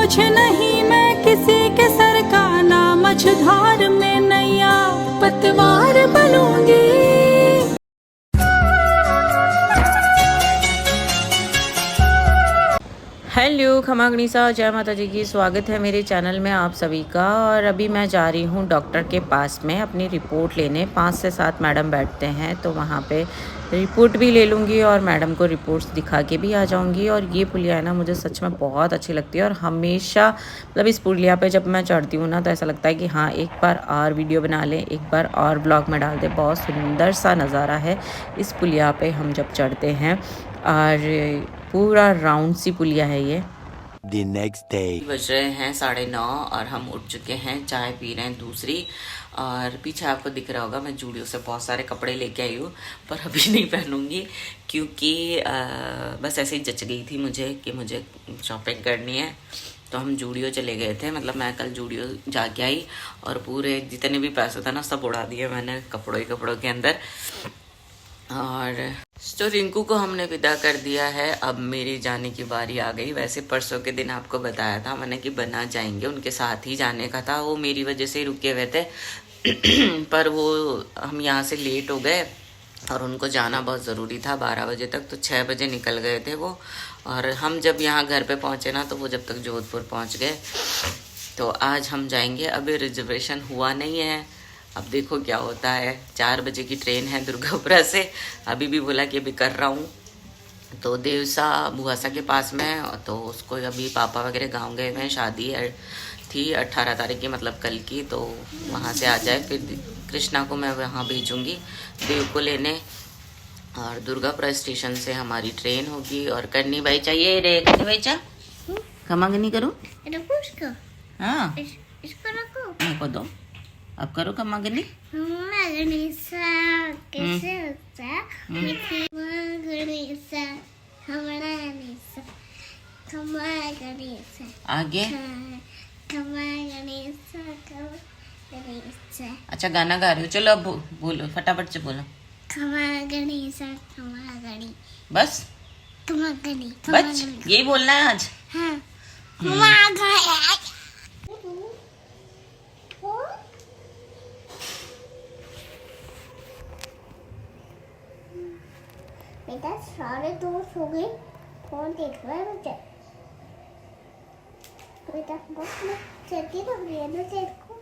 बोझ नहीं मैं किसी के सर का, ना मझधार में नैया पतवार बनूंगी। हेलो खमा गणिसा, जय माता जी की। स्वागत है मेरे चैनल में आप सभी का। और अभी मैं जा रही हूँ डॉक्टर के पास में अपनी रिपोर्ट लेने। 5 से 7 मैडम बैठते हैं, तो वहाँ पे रिपोर्ट भी ले लूँगी और मैडम को रिपोर्ट्स दिखा के भी आ जाऊँगी। और ये पुलिया है ना, मुझे सच में बहुत अच्छी लगती है। और हमेशा मतलब इस पुलिया पे जब मैं चढ़ती हूँ ना, तो ऐसा लगता है कि हाँ, एक बार और वीडियो बना लें, एक बार और ब्लॉग में डाल दें। बहुत सुंदर सा नज़ारा है इस पुलिया पे हम जब चढ़ते हैं। और पूरा राउंड सी पुलिया है ये। The next day. बज रहे हैं 9:30 और हम उठ चुके हैं, चाय पी रहे हैं दूसरी। और पीछे आपको दिख रहा होगा मैं जूडियो से बहुत सारे कपड़े लेके आई हूँ, पर अभी नहीं पहनूंगी क्योंकि बस ऐसे ही जच गई थी मुझे कि मुझे शॉपिंग करनी है। तो हम जूडियो चले गए थे, मतलब मैं कल जूडियो जाके आई और पूरे जितने भी पैसे थे ना सब उड़ा दिए मैंने कपड़ों के अंदर। और तो रिंकू को हमने विदा कर दिया है, अब मेरी जाने की बारी आ गई। वैसे परसों के दिन आपको बताया था मैंने कि बना जाएंगे, उनके साथ ही जाने का था। वो मेरी वजह से ही रुके हुए थे पर वो हम यहाँ से लेट हो गए और उनको जाना बहुत ज़रूरी था 12 बजे तक, तो 6 बजे निकल गए थे वो। और हम जब यहाँ घर पे पहुँचे ना, तो वो जब तक जोधपुर पहुँच गए। तो आज हम जाएंगे। अभी रिजर्वेशन हुआ नहीं है, अब देखो क्या होता है। 4 बजे की ट्रेन है दुर्गापुरा से। अभी भी बोला कि अभी कर रहा हूँ। तो देवसा बुहासा के पास में है, तो उसको अभी पापा वगैरह गांव गए हुए हैं, शादी थी 18 तारीख की, मतलब कल की। तो वहाँ से आ जाए, फिर कृष्णा को मैं वहाँ भेजूँगी देव को लेने। और दुर्गापुरा स्टेशन से हमारी ट्रेन होगी। और करनी भाई चाहिए रे, करनी भाई चा खमागनी करूँ? हाँ इसको रखो, मेरे को दो, अब करो खमागनी। कैसे होता है? आगे अच्छा गाना गा रही हो, चलो अब बोलो, फटाफट से बोलो। बस बस यही बोलना है आज। बेटा सारे दोस्त हो गए, फोन देख रहा है मुझे। बेटा बस मैं चलती तो रही है ना तेरे को।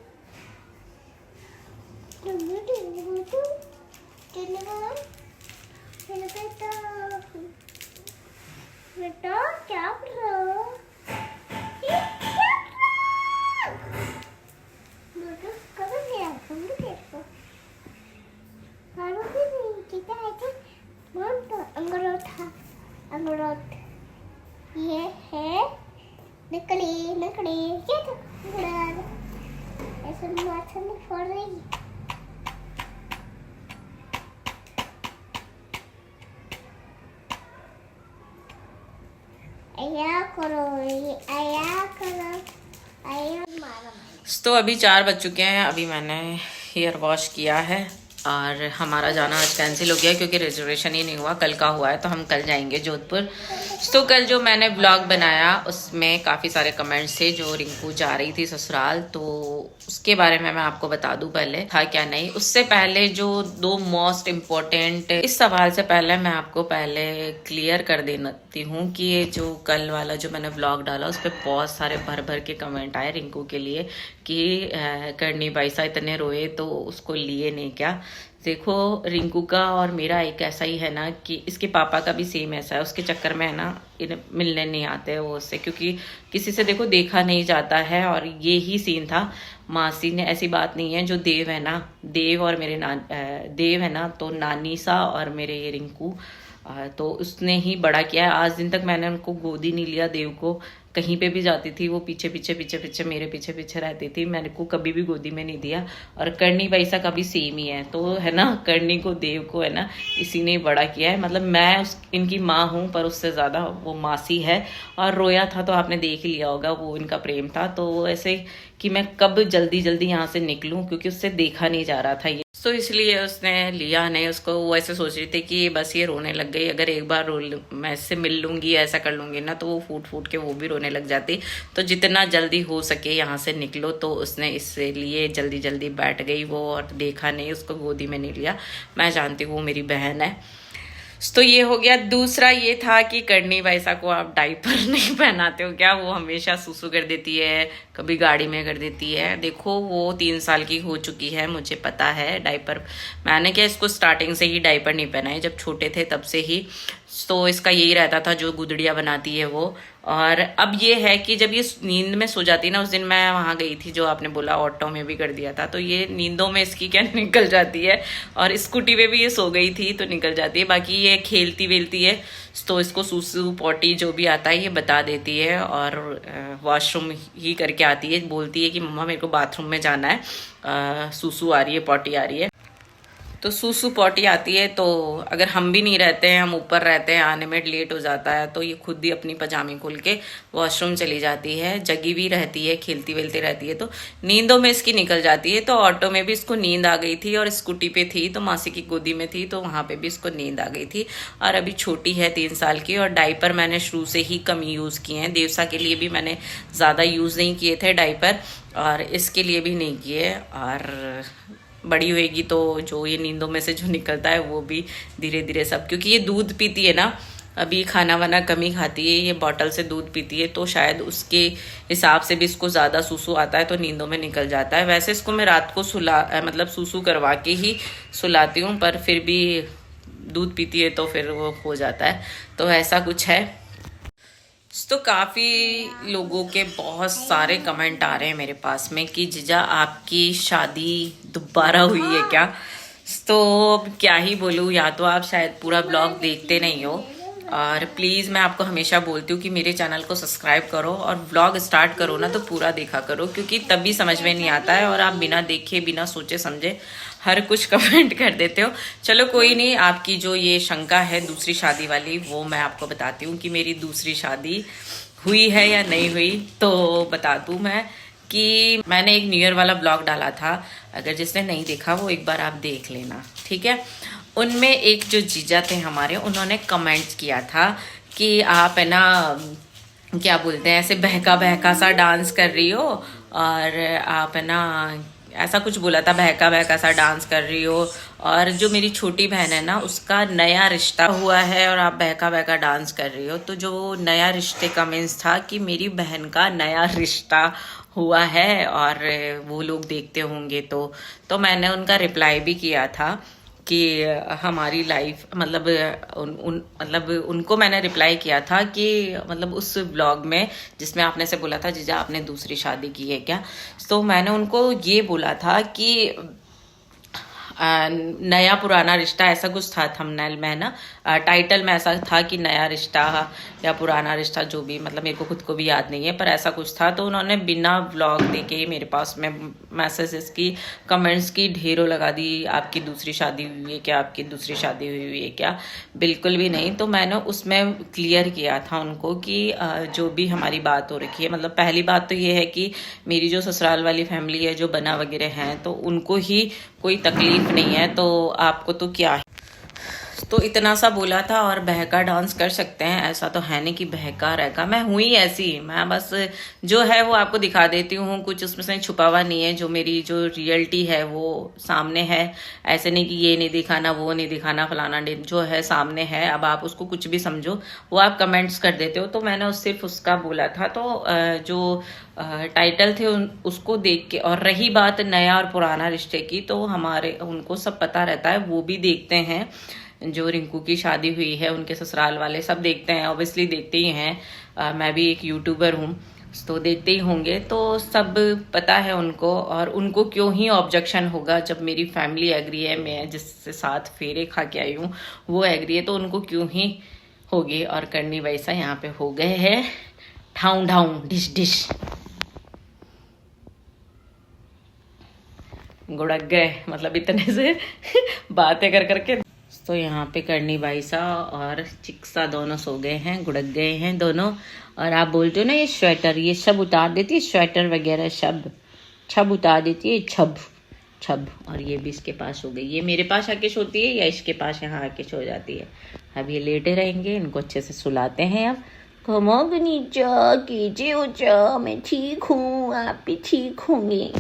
बेटा क्या कर रहा हो? कभी नहीं आऊंगी तेरे को। मारूंगी नहीं, कितना है तो अंगूरोट ये है नकली ये तो ऐसे माथा में फोड़ रही। आया करो मारो। तो अभी 4 बज चुके हैं। अभी मैंने हेयर वॉश किया है और हमारा जाना आज कैंसिल हो गया क्योंकि रिजर्वेशन ही नहीं हुआ। कल का हुआ है, तो हम कल जाएंगे जोधपुर। तो कल जो मैंने ब्लॉग बनाया उसमें काफ़ी सारे कमेंट्स थे जो रिंकू जा रही थी ससुराल, तो उसके बारे में मैं आपको बता दूं पहले था क्या नहीं। उससे पहले जो 2 मोस्ट इम्पोर्टेंट, इस सवाल से पहले मैं आपको पहले क्लियर कर देती हूँ कि ये जो कल वाला जो मैंने ब्लॉग डाला उस पर बहुत सारे भर के कमेंट आए रिंकू के लिए कि करनी भाईसा इतने रोए तो उसको लिए नहीं क्या। देखो रिंकू का और मेरा एक ऐसा ही है ना कि इसके पापा का भी सेम ऐसा है। उसके चक्कर में है ना इन्हें मिलने नहीं आते वो उससे, क्योंकि किसी से देखो देखा नहीं जाता है। और ये ही सीन था। मासी ने, ऐसी बात नहीं है, जो देव है ना, देव और मेरे देव है ना, तो नानी सा और मेरे ये रिंकू, तो उसने ही बड़ा किया है। आज दिन तक मैंने उनको गोदी नहीं लिया देव को। कहीं पे भी जाती थी वो पीछे मेरे पीछे रहती थी। मैंने को कभी भी गोदी में नहीं दिया। और करनी वैसा कभी सेम ही है, तो है ना करनी को देव को है ना इसी ने बड़ा किया है। मतलब मैं इनकी माँ हूँ, पर उससे ज़्यादा वो मासी है। और रोया था तो आपने देख ही लिया होगा, वो इनका प्रेम था। तो ऐसे कि मैं कब जल्दी यहाँ से निकलूँ, क्योंकि उससे देखा नहीं जा रहा था ये। तो इसलिए उसने लिया नहीं उसको। वो ऐसे सोच रही थी कि बस ये रोने लग गई, अगर एक बार मैं इससे मिल लूंगी, ऐसा कर लूंगी ना, तो वो फूट फूट के वो भी रोने लग जाती। तो जितना जल्दी हो सके यहाँ से निकलो, तो उसने इसलिए जल्दी जल्दी बैठ गई वो, और देखा नहीं, उसको गोदी में नहीं लिया। मैं जानती हूँ वो मेरी बहन है। तो ये हो गया। दूसरा ये था कि करनी वैसा को आप डाइपर नहीं पहनाते हो क्या? वो हमेशा सुसु कर देती है, कभी गाड़ी में कर देती है। देखो वो 3 साल की हो चुकी है, मुझे पता है। डाइपर मैंने क्या इसको स्टार्टिंग से ही डाइपर नहीं पहनाए, जब छोटे थे तब से ही। तो इसका यही रहता था जो गुदड़िया बनाती है वो। और अब ये है कि जब ये नींद में सो जाती ना, उस दिन मैं वहां गई थी जो आपने बोला ऑटो में भी कर दिया था, तो ये नींदों में इसकी क्या निकल जाती है, और स्कूटी पे भी ये सो गई थी तो निकल जाती है। बाकी ये खेलती वेलती है, तो इसको सूसू पॉटी जो भी आता है ये बता देती है, और वॉशरूम ही करके आती है। बोलती है कि मम्मा मेरे को बाथरूम में जाना है, सूसू आ रही है, पॉटी आ रही है। तो सूसू पॉटी आती है, तो अगर हम भी नहीं रहते हैं, हम ऊपर रहते हैं, आने में लेट हो जाता है, तो ये खुद ही अपनी पजामी खोल के वॉशरूम चली जाती है। जगी भी रहती है, खेलती वेलती रहती है, तो नींदों में इसकी निकल जाती है। तो ऑटो में भी इसको नींद आ गई थी, और स्कूटी पे थी तो मासी की गोदी में थी, तो वहां पे भी इसको नींद आ गई थी। और अभी छोटी है 3 साल की, और डाइपर मैंने शुरू से ही कम यूज किए हैं। देवसा के लिए भी मैंने ज्यादा यूज नहीं किए थे डाइपर, और इसके लिए भी नहीं किए। और बड़ी होएगी तो जो ये नींदों में से जो निकलता है वो भी धीरे धीरे सब, क्योंकि ये दूध पीती है ना, अभी खाना वाना कम ही खाती है, ये बॉटल से दूध पीती है, तो शायद उसके हिसाब से भी इसको ज्यादा सूसू आता है, तो नींदों में निकल जाता है। वैसे इसको मैं रात को मतलब सूसू करवा के ही सुलाती हूँ, पर फिर भी दूध पीती है तो फिर वो हो जाता है। तो ऐसा कुछ है। तो काफ़ी लोगों के बहुत सारे कमेंट आ रहे हैं मेरे पास में कि जीजा आपकी शादी दोबारा हुई है क्या? तो क्या ही बोलूँ, या तो आप शायद पूरा ब्लॉग देखते नहीं हो, और प्लीज़ मैं आपको हमेशा बोलती हूँ कि मेरे चैनल को सब्सक्राइब करो, और व्लॉग स्टार्ट करो ना तो पूरा देखा करो, क्योंकि तभी समझ में नहीं आता है, और आप बिना देखे बिना सोचे समझे हर कुछ कमेंट कर देते हो। चलो कोई नहीं, आपकी जो ये शंका है दूसरी शादी वाली, वो मैं आपको बताती हूँ कि मेरी दूसरी शादी हुई है या नहीं हुई। तो बता दूँ मैं कि मैंने एक न्यू ईयर वाला ब्लॉग डाला था, अगर जिसने नहीं देखा वो एक बार आप देख लेना, ठीक है। उनमें एक जो जीजा थे हमारे, उन्होंने कमेंट किया था कि आप है ना क्या बोलते हैं, ऐसे बहका बहका सा डांस कर रही हो, और आप है ना ऐसा कुछ बोला था, बहका बहका सा डांस कर रही हो, और जो मेरी छोटी बहन है ना उसका नया रिश्ता हुआ है और आप बहका बहका डांस कर रही हो। तो जो नया रिश्ते का मीन्स था कि मेरी बहन का नया रिश्ता हुआ है, और वो लोग देखते होंगे। तो मैंने उनका रिप्लाई भी किया था कि हमारी लाइफ मतलब मतलब उनको मैंने रिप्लाई किया था कि मतलब उस व्लॉग में जिसमें आपने से बोला था जीजा आपने दूसरी शादी की है क्या, तो मैंने उनको ये बोला था कि नया पुराना रिश्ता ऐसा कुछ था थंबनेल में ना, टाइटल में ऐसा था कि नया रिश्ता या पुराना रिश्ता, जो भी मतलब मेरे को खुद को भी याद नहीं है, पर ऐसा कुछ था। तो उन्होंने बिना व्लॉग देके मेरे पास में मैसेजेस की, कमेंट्स की ढेरों लगा दी, आपकी दूसरी शादी हुई है क्या, आपकी दूसरी शादी हुई है क्या? बिल्कुल भी नहीं। तो मैंने उसमें क्लियर किया था उनको कि जो भी हमारी बात हो रखी है, मतलब पहली बात तो ये है कि मेरी जो ससुराल वाली फैमिली है, जो बना वगैरह हैं, तो उनको ही कोई तकलीफ नहीं है, तो आपको तो क्या है। तो इतना सा बोला था। और बहका डांस कर सकते हैं, ऐसा तो है नहीं कि बहका रहका, मैं हुई ऐसी, मैं बस जो है वो आपको दिखा देती हूँ, कुछ उसमें से छुपा हुआ नहीं है, जो मेरी जो रियलिटी है वो सामने है। ऐसे नहीं कि ये नहीं दिखाना वो नहीं दिखाना फलाना, जो है सामने है। अब आप उसको कुछ भी समझो, वो आप कमेंट्स कर देते हो, तो मैंने सिर्फ उसका बोला था। तो जो टाइटल थे उसको देख के, और रही बात नया और पुराना रिश्ते की, तो हमारे उनको सब पता रहता है, वो भी देखते हैं। जो रिंकू की शादी हुई है उनके ससुराल वाले सब देखते हैं, ऑब्वियसली देखते ही हैं। मैं भी एक यूट्यूबर हूँ तो देखते ही होंगे, तो सब पता है उनको। और उनको क्यों ही ऑब्जेक्शन होगा जब मेरी फैमिली एग्री है, मैं जिससे साथ फेरे खा के आई हूँ वो एग्री है, तो उनको क्यों ही होगी। और करनी वैसा यहाँ पे हो गए हैं ठाऊ ढाऊ डिश डिश गुड़क गए, मतलब इतने से बातें कर करके। तो यहाँ पे करनी भाई सा और चिक्सा दोनों सो गए हैं, गुड़क गए हैं दोनों। और आप बोलते हो ना ये स्वेटर, ये सब उतार देती है, स्वेटर वगैरह सब छब उतार देती है, छब छब, और ये भी इसके पास हो गई। ये मेरे पास आके सोती है या इसके पास यहाँ आके सो जाती है। अब ये लेटे रहेंगे, इनको अच्छे से सुलाते हैं। अब कमो नीचा कीजिए ऊंचा, मैं ठीक हूँ, आप भी ठीक होंगे।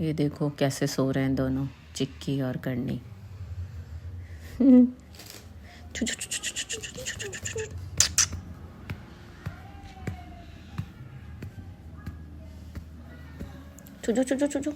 ये देखो कैसे सो रहे हैं दोनों, चिक्की और करनी। छुजो छुजो छुजो।